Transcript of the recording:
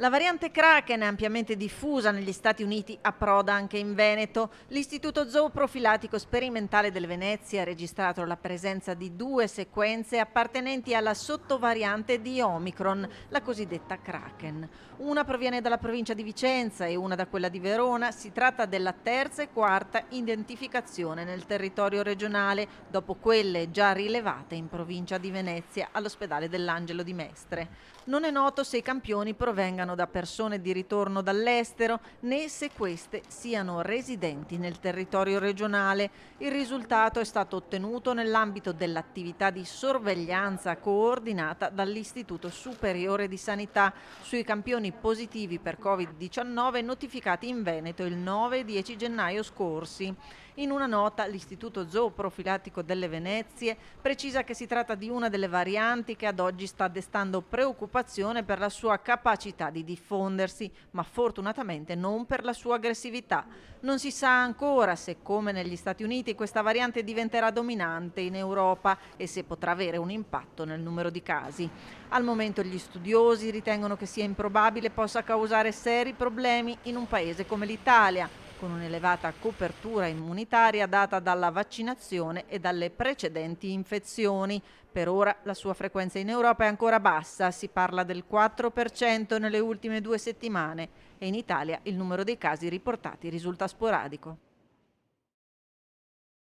La variante Kraken è ampiamente diffusa negli Stati Uniti, approda anche in Veneto. L'Istituto Zooprofilattico Sperimentale del Venezia ha registrato la presenza di due sequenze appartenenti alla sottovariante di Omicron, la cosiddetta Kraken. Una proviene dalla provincia di Vicenza e una da quella di Verona. Si tratta della terza e quarta identificazione nel territorio regionale, dopo quelle già rilevate in provincia di Venezia all'ospedale dell'Angelo di Mestre. Non è noto se i campioni provengano da persone di ritorno dall'estero né se queste siano residenti nel territorio regionale. Il risultato è stato ottenuto nell'ambito dell'attività di sorveglianza coordinata dall'Istituto Superiore di Sanità sui campioni positivi per Covid-19 notificati in Veneto il 9 e 10 gennaio scorsi. In una nota l'Istituto Zooprofilattico delle Venezie precisa che si tratta di una delle varianti che ad oggi sta destando preoccupazione per la sua capacità di diffondersi, ma fortunatamente non per la sua aggressività. Non si sa ancora se, come negli Stati Uniti, questa variante diventerà dominante in Europa e se potrà avere un impatto nel numero di casi. Al momento gli studiosi ritengono che sia improbabile possa causare seri problemi in un paese come l'Italia, con un'elevata copertura immunitaria data dalla vaccinazione e dalle precedenti infezioni. Per ora la sua frequenza in Europa è ancora bassa, si parla del 4% nelle ultime 2 settimane e in Italia il numero dei casi riportati risulta sporadico.